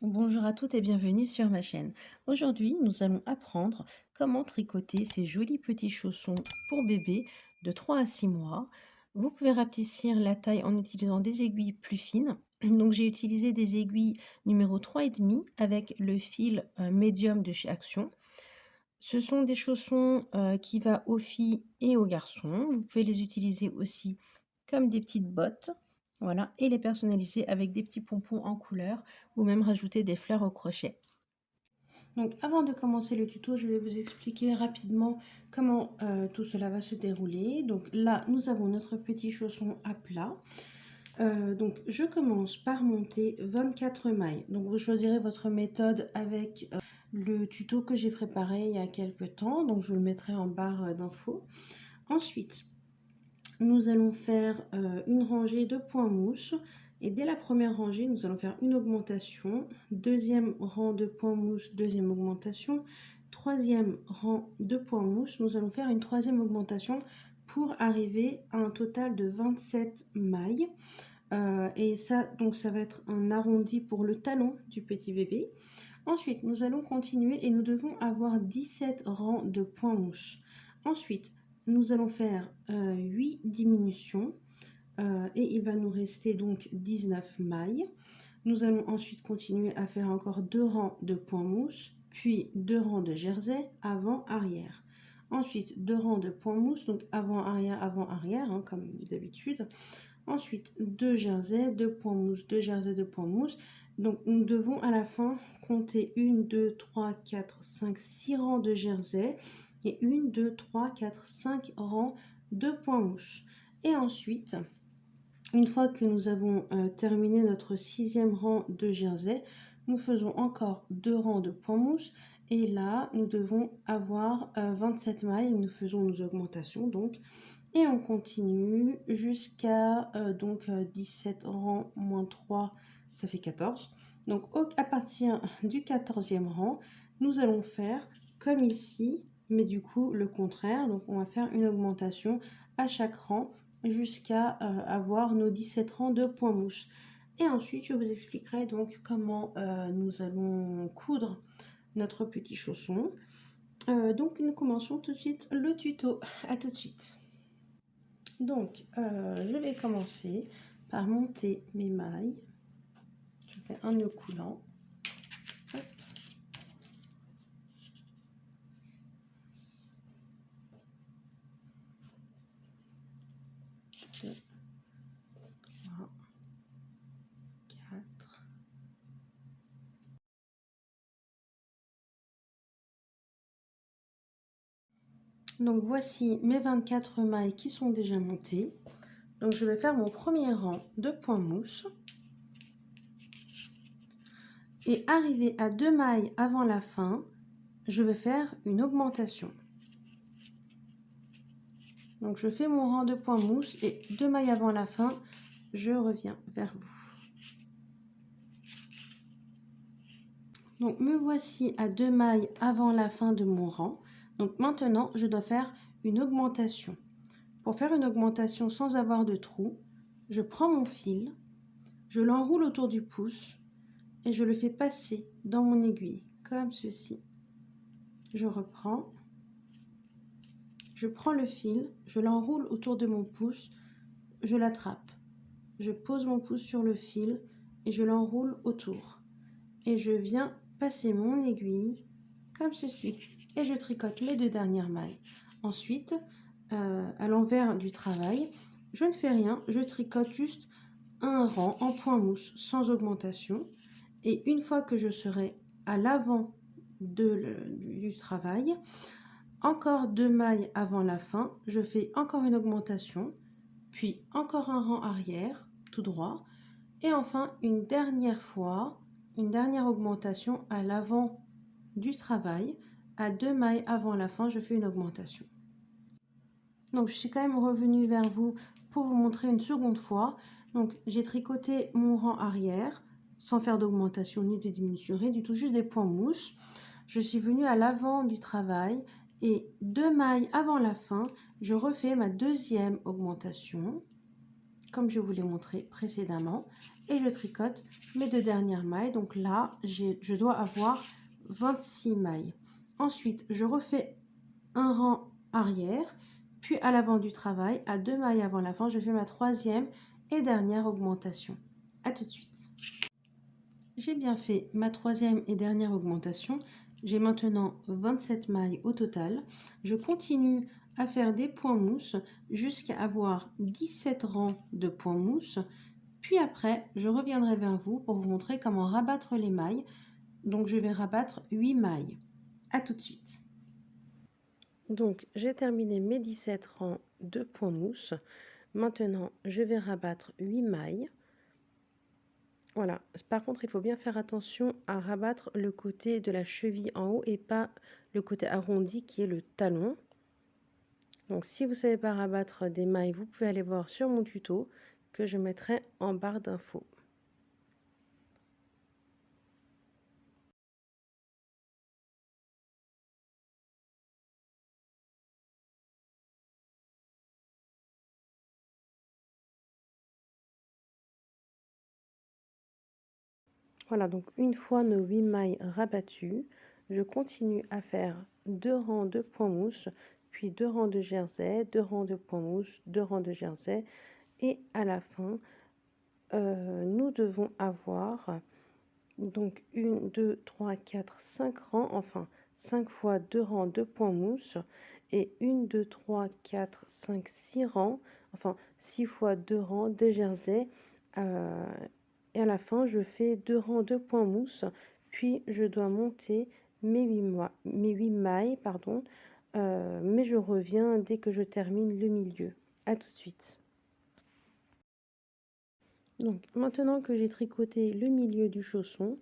Bonjour à toutes et bienvenue sur ma chaîne. Aujourd'hui, nous allons apprendre comment tricoter ces jolis petits chaussons pour bébé de 3 à 6 mois. Vous pouvez rapetissir la taille en utilisant des aiguilles plus fines. Donc j'ai utilisé des aiguilles numéro 3,5 avec le fil médium de chez Action. Ce sont des chaussons qui va aux filles et aux garçons. Vous pouvez les utiliser aussi comme des petites bottes. Voilà, et les personnaliser avec des petits pompons en couleur ou même rajouter des fleurs au crochet. Donc avant de commencer le tuto, je vais vous expliquer rapidement comment tout cela va se dérouler. Donc là, nous avons notre petit chausson à plat. Donc je commence par monter 24 mailles. Donc vous choisirez votre méthode avec le tuto que j'ai préparé il y a quelques temps. Donc je vous le mettrai en barre d'infos. Ensuite, nous allons faire une rangée de points mousse. Et dès la première rangée, nous allons faire une augmentation. Deuxième rang de points mousse, deuxième augmentation. Troisième rang de points mousse, nous allons faire une troisième augmentation pour arriver à un total de 27 mailles. Et ça, donc ça va être un arrondi pour le talon du petit bébé. Ensuite, nous allons continuer et nous devons avoir 17 rangs de points mousse. Ensuite, nous allons faire 8 diminutions et il va nous rester donc 19 mailles. Nous allons ensuite continuer à faire encore 2 rangs de points mousse, puis 2 rangs de jersey avant-arrière. Ensuite, 2 rangs de points mousse, donc avant-arrière, hein, comme d'habitude. Ensuite, 2 jerseys, 2 points mousse, 2 jerseys, 2 points mousse. Donc, nous devons à la fin compter 1, 2, 3, 4, 5, 6 rangs de jersey et 1, 2, 3, 4, 5 rangs de points mousse. Et ensuite, une fois que nous avons terminé notre 6e rang de jersey, nous faisons encore 2 rangs de points mousse. Et là, nous devons avoir 27 mailles. Nous faisons nos augmentations donc. Et on continue jusqu'à 17 rangs moins 3, ça fait 14. Donc à partir du 14e rang, nous allons faire comme ici, mais du coup le contraire. Donc on va faire une augmentation à chaque rang jusqu'à avoir nos 17 rangs de points mousse. Et ensuite, je vous expliquerai donc comment nous allons coudre notre petit chausson. Donc nous commençons tout de suite le tuto. À tout de suite. Donc, je vais commencer par monter mes mailles. Je fais un nœud coulant. Hop. Deux, 3, 4. Donc, voici mes 24 mailles qui sont déjà montées. Donc, je vais faire mon premier rang de points mousse. Et arrivé à 2 mailles avant la fin, je vais faire une augmentation. Donc, je fais mon rang de points mousse et 2 mailles avant la fin, je reviens vers vous. Donc, me voici à 2 mailles avant la fin de mon rang. Donc, maintenant, je dois faire une augmentation. Pour faire une augmentation sans avoir de trou, je prends mon fil, je l'enroule autour du pouce et je le fais passer dans mon aiguille, comme ceci. Je reprends, je prends le fil, je l'enroule autour de mon pouce, je l'attrape. Je pose mon pouce sur le fil et je l'enroule autour. Et je viens passer mon aiguille comme ceci. Et je tricote les 2 dernières mailles. Ensuite, à l'envers du travail, je ne fais rien, je tricote juste un rang en point mousse sans augmentation. Et une fois que je serai à l'avant du travail, encore 2 mailles avant la fin, je fais encore une augmentation, puis encore un rang arrière, tout droit, et enfin une dernière fois, une dernière augmentation à l'avant du travail. À 2 mailles avant la fin, je fais une augmentation. Donc je suis quand même revenue vers vous pour vous montrer une seconde fois. Donc j'ai tricoté mon rang arrière sans faire d'augmentation ni de diminution, rien du tout, juste des points mousse. Je suis venue à l'avant du travail et 2 mailles avant la fin, je refais ma deuxième augmentation comme je vous l'ai montré précédemment. et je tricote mes 2 dernières mailles. Donc là, je dois avoir 26 mailles. Ensuite, je refais un rang arrière, puis à l'avant du travail, à 2 mailles avant la fin, je fais ma 3e et dernière augmentation. À tout de suite. J'ai bien fait ma 3e et dernière augmentation. J'ai maintenant 27 mailles au total. Je continue à faire des points mousse jusqu'à avoir 17 rangs de points mousse. Puis après, je reviendrai vers vous pour vous montrer comment rabattre les mailles. Donc je vais rabattre 8 mailles. À tout de suite. Donc j'ai terminé mes 17 rangs de points mousse. Maintenant, je vais rabattre 8 mailles. Voilà. Par contre, il faut bien faire attention à rabattre le côté de la cheville en haut et pas le côté arrondi qui est le talon. Donc si vous ne savez pas rabattre des mailles, vous pouvez aller voir sur mon tuto que je mettrai en barre d'infos. Voilà, donc une fois nos 8 mailles rabattues, je continue à faire 2 rangs de points mousse, puis 2 rangs de jersey, 2 rangs de points mousse, 2 rangs de jersey, et à la fin, nous devons avoir donc 1, 2, 3, 4, 5 rangs, enfin 5 fois 2 rangs de points mousse, et 1, 2, 3, 4, 5, 6 rangs, enfin 6 fois 2 rangs de jersey. Et à la fin, je fais 2 rangs de points mousse, puis je dois monter mes 8 mailles, pardon, mais je reviens dès que je termine le milieu. À tout de suite. Donc maintenant que j'ai tricoté le milieu du chausson,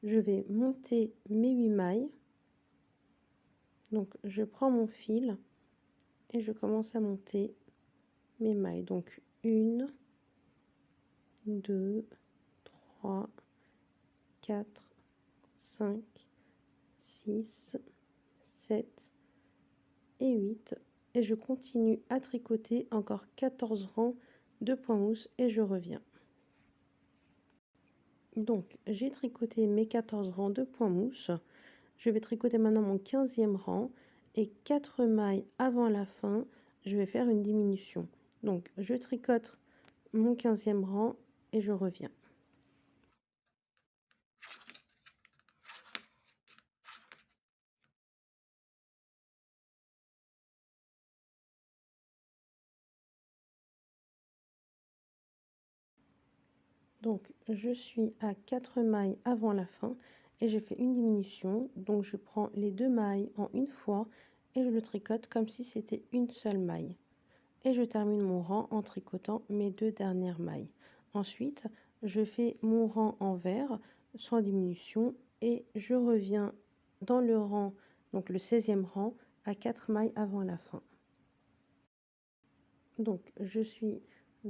je vais monter mes 8 mailles. Donc je prends mon fil et je commence à monter mes mailles. Donc 1, 2, 3, 4, 5, 6, 7 et 8. Et je continue à tricoter encore 14 rangs de points mousse et je reviens. Donc j'ai tricoté mes 14 rangs de points mousse. Je vais tricoter maintenant mon 15e rang et 4 mailles avant la fin, je vais faire une diminution. Donc je tricote mon 15e rang et je reviens. Donc je suis à 4 mailles avant la fin et j'ai fait une diminution. Donc je prends les 2 mailles en une fois et je le tricote comme si c'était une seule maille. Et je termine mon rang en tricotant mes 2 dernières mailles. Ensuite, je fais mon rang envers sans diminution et je reviens dans le rang, donc le 16e rang, à 4 mailles avant la fin. Donc je suis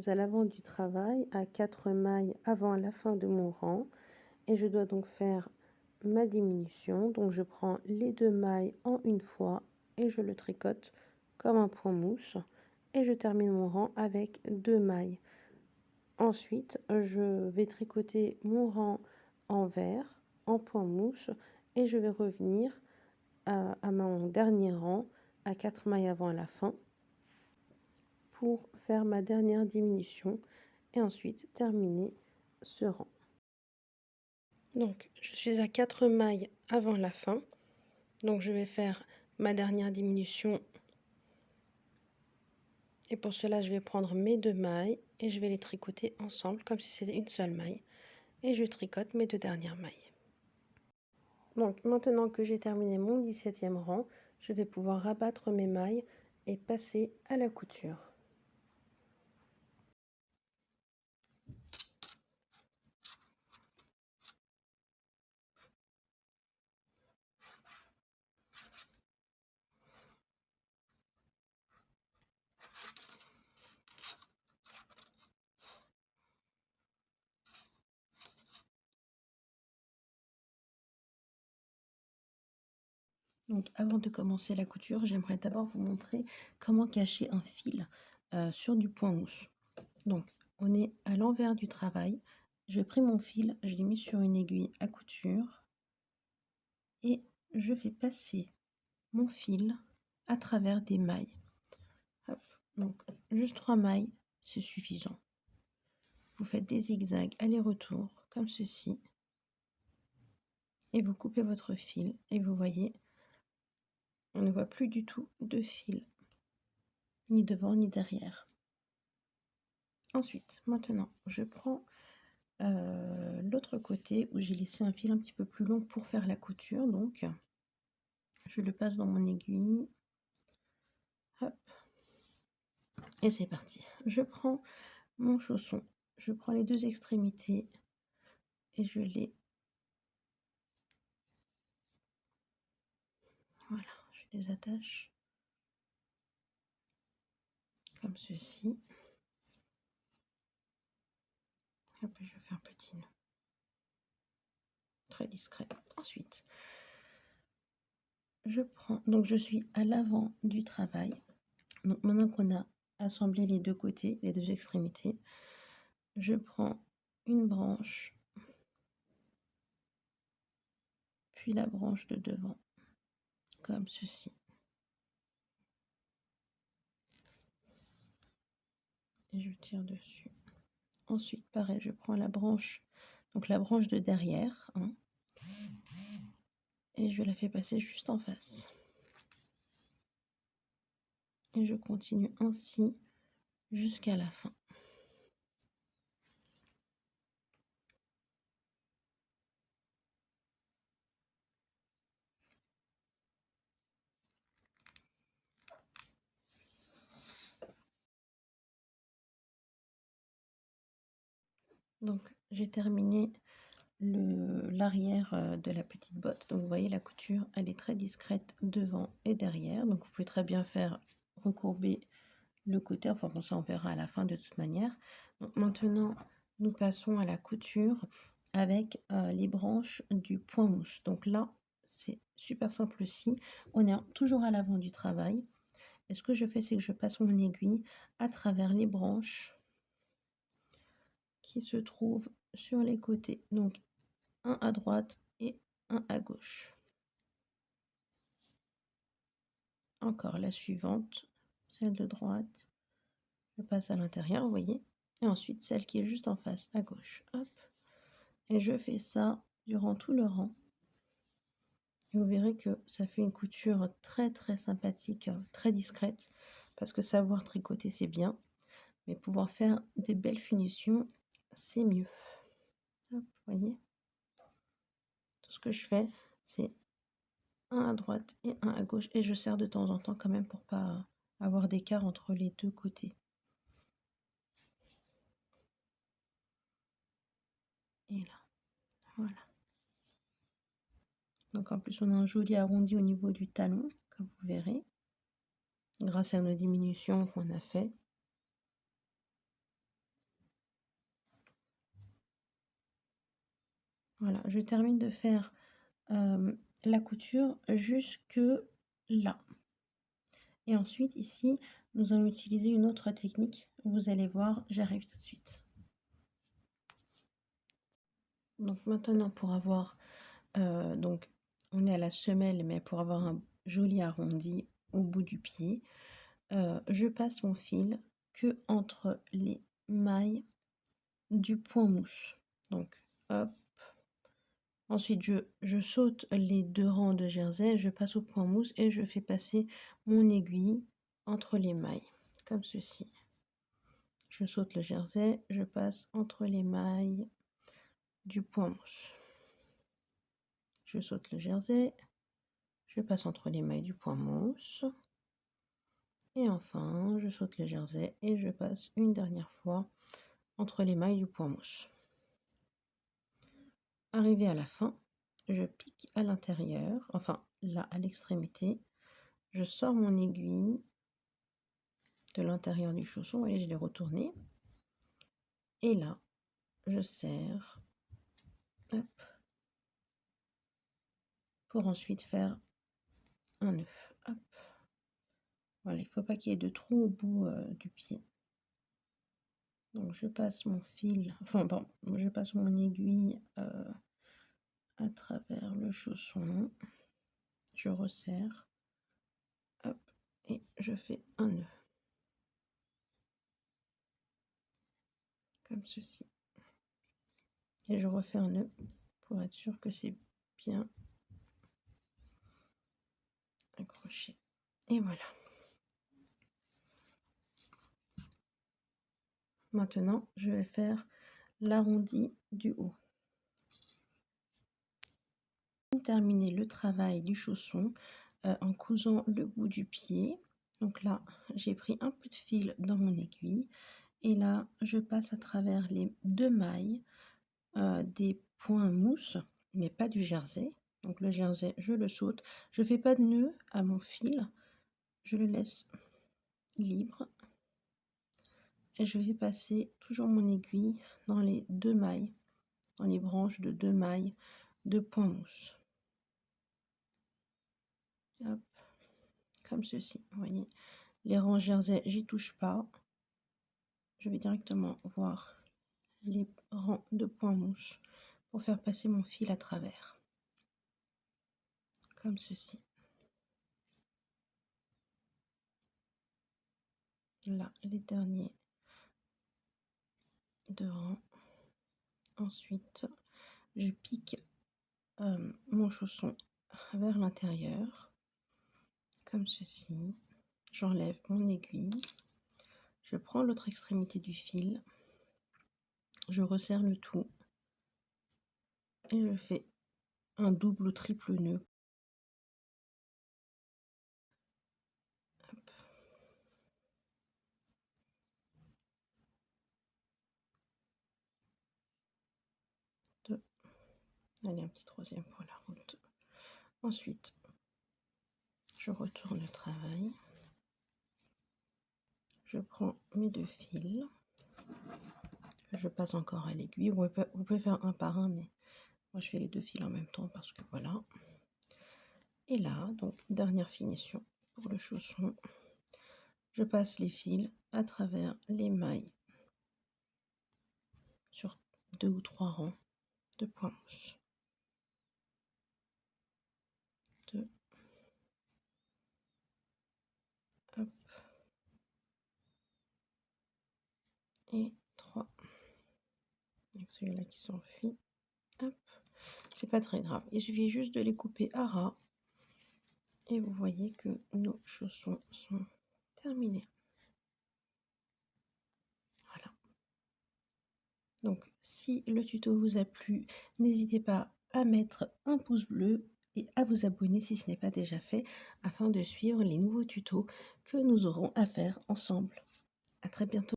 à l'avant du travail, à 4 mailles avant la fin de mon rang et je dois donc faire ma diminution. Donc je prends les 2 mailles en une fois et je le tricote comme un point mousse et je termine mon rang avec 2 mailles. Ensuite, je vais tricoter mon rang envers en point mousse et je vais revenir à mon dernier rang à 4 mailles avant la fin pour faire ma dernière diminution et ensuite terminer ce rang. Donc je suis à 4 mailles avant la fin, donc je vais faire ma dernière diminution et pour cela je vais prendre mes 2 mailles et je vais les tricoter ensemble comme si c'était une seule maille et je tricote mes 2 dernières mailles. Donc maintenant que j'ai terminé mon 17e rang, je vais pouvoir rabattre mes mailles et passer à la couture. Donc avant de commencer la couture, j'aimerais d'abord vous montrer comment cacher un fil sur du point mousse. Donc on est à l'envers du travail, Je pris mon fil, je l'ai mis sur une aiguille à couture et je vais passer mon fil à travers des mailles. Hop. Donc juste 3 mailles, c'est suffisant. Vous faites des zigzags aller-retour comme ceci et vous coupez votre fil et vous voyez, on ne voit plus du tout de fil, ni devant ni derrière. Ensuite, maintenant, je prends l'autre côté où j'ai laissé un fil un petit peu plus long pour faire la couture. Donc, je le passe dans mon aiguille. Hop. Et c'est parti. Je prends mon chausson. Je prends les deux extrémités et je les... Voilà, je les attache comme ceci. Hop, je fais un petit nœud. Très discret. Ensuite, je prends... Donc, je suis à l'avant du travail. Donc, maintenant qu'on a assemblé les deux côtés, les deux extrémités, je prends une branche, puis la branche de devant, comme ceci. Et je tire dessus. Ensuite, pareil, je prends la branche, donc la branche de derrière, hein, et je la fais passer juste en face. Et je continue ainsi jusqu'à la fin. Donc, j'ai terminé l'arrière de la petite botte. Donc, vous voyez, la couture, elle est très discrète devant et derrière. Donc, vous pouvez très bien faire recourber le côté. Enfin, bon, ça, on verra à la fin de toute manière. Donc, maintenant, nous passons à la couture avec les branches du point mousse. Donc là, c'est super simple aussi. On est toujours à l'avant du travail. Et ce que je fais, c'est que je passe mon aiguille à travers les branches qui se trouvent sur les côtés. Donc, un à droite et un à gauche. Encore la suivante, celle de droite. Je passe à l'intérieur, vous voyez. Et ensuite, celle qui est juste en face, à gauche. Hop. Et je fais ça durant tout le rang. Et vous verrez que ça fait une couture très très sympathique, très discrète. Parce que savoir tricoter, c'est bien. Mais pouvoir faire des belles finitions, c'est mieux. Hop, vous voyez. Tout ce que je fais, c'est un à droite et un à gauche. Et je serre de temps en temps quand même pour pas avoir d'écart entre les deux côtés. Et là, voilà. Donc en plus, on a un joli arrondi au niveau du talon, comme vous verrez. Grâce à nos diminutions qu'on a fait. Voilà, je termine de faire la couture jusque là. Et ensuite, ici, nous allons utiliser une autre technique. Vous allez voir, j'arrive tout de suite. Donc maintenant, pour avoir, donc on est à la semelle, mais pour avoir un joli arrondi au bout du pied, je passe mon fil que entre les mailles du point mousse. Donc, hop. Ensuite, je saute les deux rangs de jersey, je passe au point mousse et je fais passer mon aiguille entre les mailles, comme ceci. Je saute le jersey, je passe entre les mailles du point mousse. Je saute le jersey, je passe entre les mailles du point mousse. Et enfin, je saute le jersey et je passe une dernière fois entre les mailles du point mousse. Arrivé à la fin, je pique à l'intérieur, enfin là à l'extrémité, je sors mon aiguille de l'intérieur du chausson et je l'ai retourné. Et là, je serre, hop, pour ensuite faire un nœud. Hop. Voilà, il ne faut pas qu'il y ait de trou au bout du pied. Donc je passe mon fil, enfin bon, je passe mon aiguille à travers le chausson, je resserre, hop, et je fais un nœud, comme ceci. Et je refais un nœud pour être sûr que c'est bien accroché. Et voilà. Maintenant, je vais faire l'arrondi du haut. Pour terminer le travail du chausson en cousant le bout du pied. Donc là, j'ai pris un peu de fil dans mon aiguille et là, je passe à travers les 2 mailles des points mousse, mais pas du jersey. Donc le jersey, je le saute. Je fais pas de nœud à mon fil, je le laisse libre. Et je vais passer toujours mon aiguille dans les 2 mailles, dans les branches de 2 mailles de point mousse. Hop, comme ceci, vous voyez. Les rangs jersey, j'y touche pas. Je vais directement voir les rangs de point mousse pour faire passer mon fil à travers. Comme ceci. Là, les derniers 2 rangs. Ensuite, je pique mon chausson vers l'intérieur, comme ceci. J'enlève mon aiguille, je prends l'autre extrémité du fil, je resserre le tout et je fais un double ou triple nœud. Hop. Deux. Allez, un petit troisième pour la route. Ensuite, je retourne le travail. Je prends mes 2 fils, je passe encore à l'aiguille. Vous pouvez faire un par un, mais moi je fais les 2 fils en même temps parce que voilà. Et là, donc dernière finition pour le chausson. Je passe les fils à travers les mailles sur 2 ou 3 rangs de point mousse. 2. Hop. Et 3. Avec celui-là qui s'enfuit. Hop. C'est pas très grave. Il suffit juste de les couper à ras. Et vous voyez que nos chaussons sont terminés. Voilà. Donc, si le tuto vous a plu, n'hésitez pas à mettre un pouce bleu et à vous abonner si ce n'est pas déjà fait afin de suivre les nouveaux tutos que nous aurons à faire ensemble. À très bientôt.